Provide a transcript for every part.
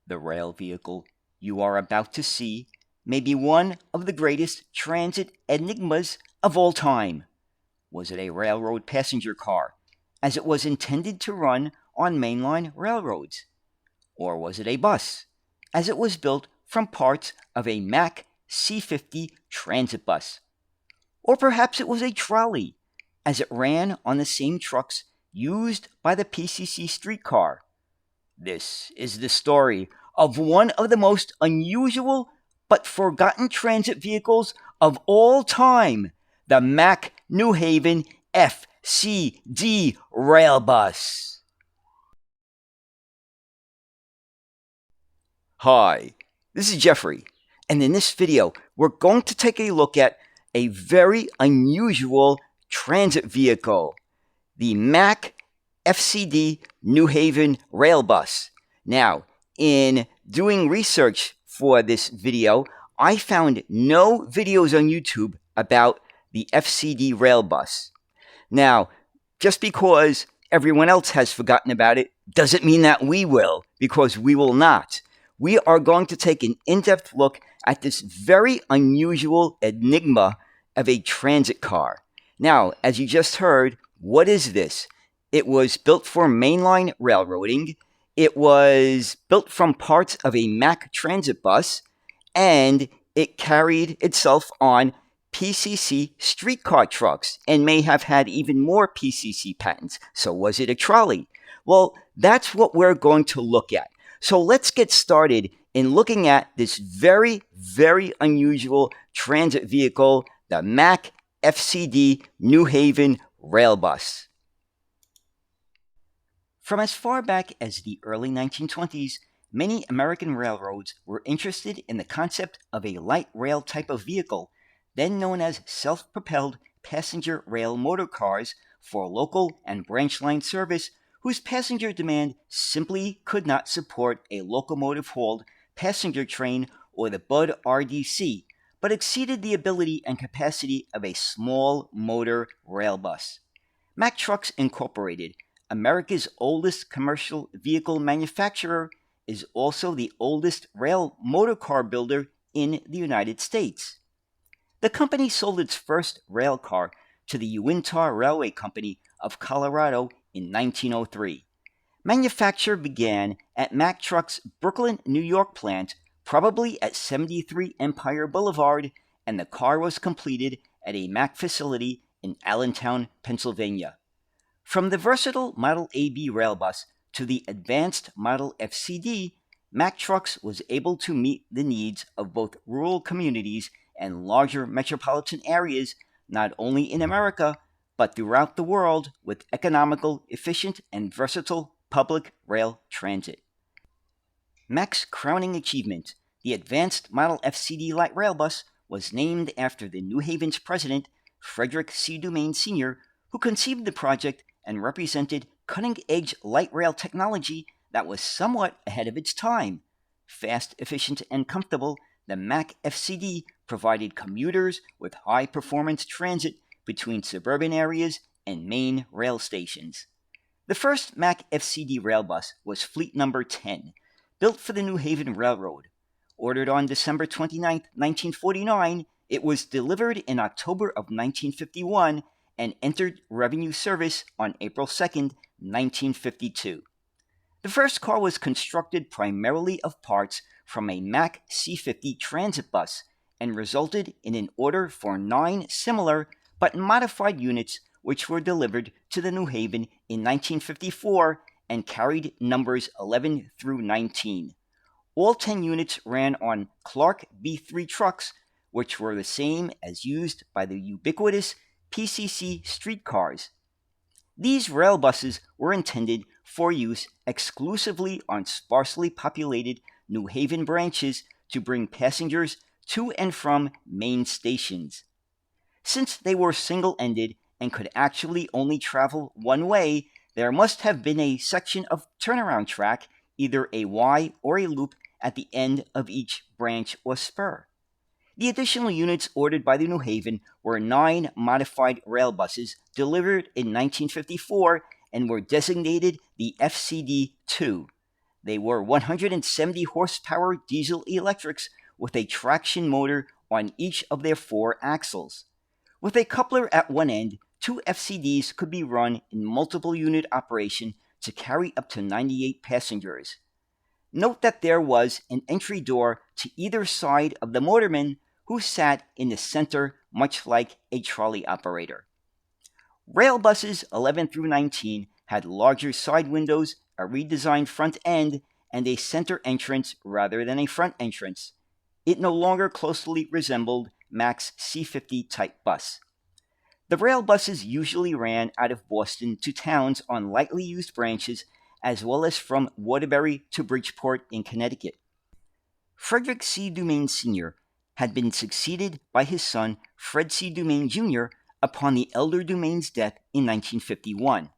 The rail vehicle you are about to see may be one of the greatest transit enigmas of all time. Was it a railroad passenger car, as it was intended to run on mainline railroads? Or was it a bus, as it was built from parts of a Mack C-50 transit bus? Or perhaps it was a trolley, as it ran on the same trucks used by the PCC streetcar? This is the story of one of the most unusual but forgotten transit vehicles of all time, the Mack New Haven FCD Railbus. Hi, this is Jeffrey, and in this video, we're going to take a look at a very unusual transit vehicle, the Mack FCD New Haven Railbus. Now, in doing research for this video, I found no videos on YouTube about the FCD Railbus. Now, just because everyone else has forgotten about it doesn't mean that we will, because we will not. We are going to take an in-depth look at this very unusual enigma of a transit car. Now, as you just heard, what is this? It was built for mainline railroading. It was built from parts of a Mack transit bus, and it carried itself on PCC streetcar trucks and may have had even more PCC patents. So was it a trolley? Well, that's what we're going to look at. So let's get started in looking at this very, very unusual transit vehicle, the Mack FCD New Haven Railbus. From as far back as the early 1920s, many American railroads were interested in the concept of a light rail type of vehicle, then known as self-propelled passenger rail motor cars, for local and branch line service whose passenger demand simply could not support a locomotive-hauled passenger train or the Budd RDC, but exceeded the ability and capacity of a small motor rail bus. Mack Trucks Incorporated, America's oldest commercial vehicle manufacturer, is also the oldest rail motor car builder in the United States. The company sold its first rail car to the Uintah Railway Company of Colorado in 1903. Manufacture began at Mack Trucks' Brooklyn, New York plant, probably at 73 Empire Boulevard, and the car was completed at a Mack facility in Allentown, Pennsylvania. From the versatile Model AB Railbus to the advanced Model FCD, Mack Trucks was able to meet the needs of both rural communities and larger metropolitan areas, not only in America, but throughout the world, with economical, efficient, and versatile public rail transit. Mack's crowning achievement, the advanced Model FCD Light Railbus, was named after the New Haven's president, Frederick C. Dumaine Sr., who conceived the project and represented cutting-edge light rail technology that was somewhat ahead of its time. Fast, efficient, and comfortable, the Mack FCD provided commuters with high-performance transit between suburban areas and main rail stations. The first Mack FCD Railbus was Fleet Number 10, built for the New Haven Railroad. Ordered on December 29, 1949, it was delivered in October of 1951 and entered revenue service on April 2, 1952. The first car was constructed primarily of parts from a Mack C-50 transit bus and resulted in an order for 9 similar but modified units which were delivered to the New Haven in 1954 and carried numbers 11 through 19. All 10 units ran on Clark B3 trucks, which were the same as used by the ubiquitous PCC streetcars. These rail buses were intended for use exclusively on sparsely populated New Haven branches to bring passengers to and from main stations. Since they were single-ended and could actually only travel one way, there must have been a section of turnaround track, either a Y or a loop, at the end of each branch or spur. The additional units ordered by the New Haven were 9 modified rail buses delivered in 1954 and were designated the FCD-2. They were 170 horsepower diesel electrics with a traction motor on each of their 4 axles. With a coupler at one end, 2 FCDs could be run in multiple unit operation to carry up to 98 passengers. Note that there was an entry door to either side of the motorman, who sat in the center much like a trolley operator. Railbuses 11 through 19 had larger side windows, a redesigned front end, and a center entrance rather than a front entrance. It no longer closely resembled Mack's C-50 type bus. The railbuses usually ran out of Boston to towns on lightly used branches, as well as from Waterbury to Bridgeport in Connecticut. Frederick C. Dumaine Sr. had been succeeded by his son Fred C. Dumaine Jr. upon the elder Dumaine's death in 1951.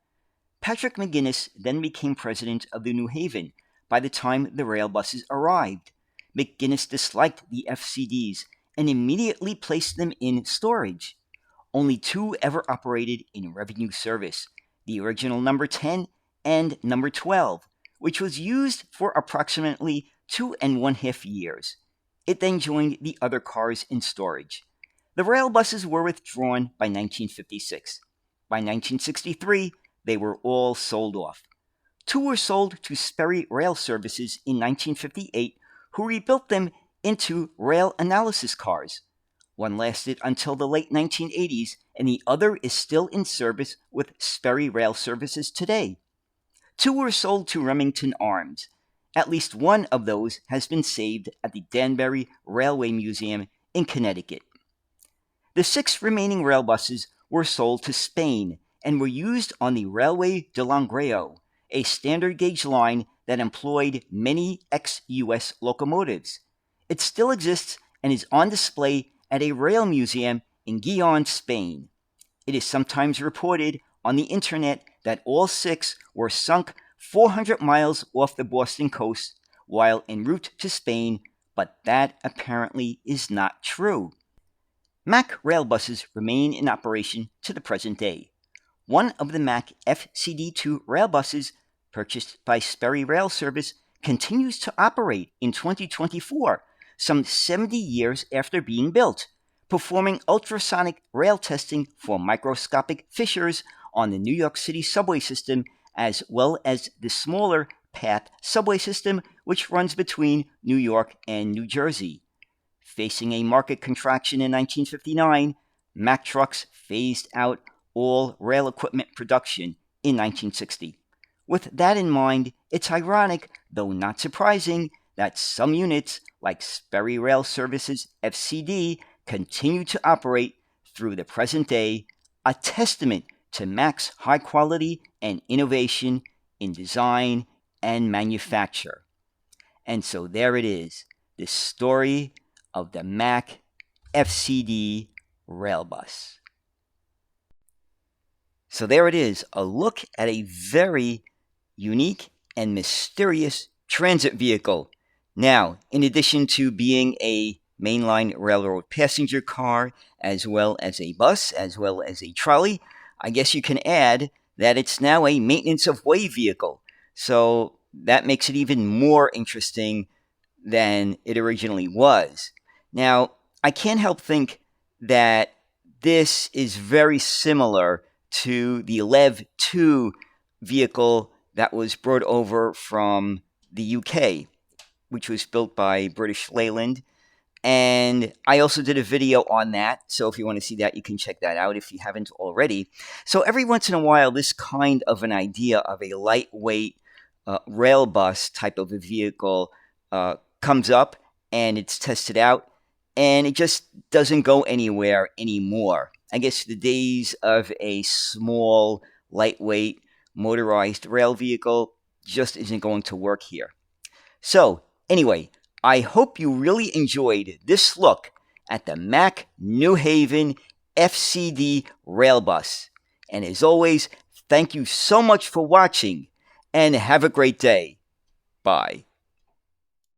Patrick McGinnis then became president of the New Haven by the time the railbuses arrived. McGinnis disliked the FCDs and immediately placed them in storage. Only 2 ever operated in revenue service, the original number 10 and number 12, which was used for approximately 2 1/2 years. It then joined the other cars in storage. The railbuses were withdrawn by 1956. By 1963, they were all sold off. 2 were sold to Sperry Rail Services in 1958, who rebuilt them into rail analysis cars. One lasted until the late 1980s, and the other is still in service with Sperry Rail Services today. 2 were sold to Remington Arms. At least one of those has been saved at the Danbury Railway Museum in Connecticut. The 6 remaining railbuses were sold to Spain and were used on the Railway de Langreo, a standard gauge line that employed many ex-US locomotives. It still exists and is on display at a rail museum in Gijón, Spain. It is sometimes reported on the internet that all 6 were sunk 400 miles off the Boston coast while en route to Spain, but that apparently is not true. Mack railbuses remain in operation to the present day. One of the Mack FCD2 railbuses, purchased by Sperry Rail Service, continues to operate in 2024, some 70 years after being built, performing ultrasonic rail testing for microscopic fissures on the New York City subway system, as well as the smaller PATH subway system, which runs between New York and New Jersey. Facing a market contraction in 1959, Mack Trucks phased out all rail equipment production in 1960. With that in mind, it's ironic, though not surprising, that some units, like Sperry Rail Services FCD, continue to operate through the present day, a testament to Mack's high quality and innovation in design and manufacture. And so there it is, the story of the Mack FCD Railbus. So there it is, a look at a very unique and mysterious transit vehicle. Now, in addition to being a mainline railroad passenger car, as well as a bus, as well as a trolley, I guess you can add that it's now a maintenance of way vehicle. So that makes it even more interesting than it originally was. Now, I can't help think that this is very similar to the Lev 2 vehicle that was brought over from the UK, which was built by British Leyland. And I also did a video on that, so if you want to see that, you can check that out if you haven't already. So every once in a while, this kind of an idea of a lightweight rail bus type of a vehicle comes up, and it's tested out, and it just doesn't go anywhere anymore. I guess the days of a small, lightweight, motorized rail vehicle just isn't going to work here. So, anyway, I hope you really enjoyed this look at the Mack New Haven FCD Railbus. And as always, thank you so much for watching, and have a great day. Bye.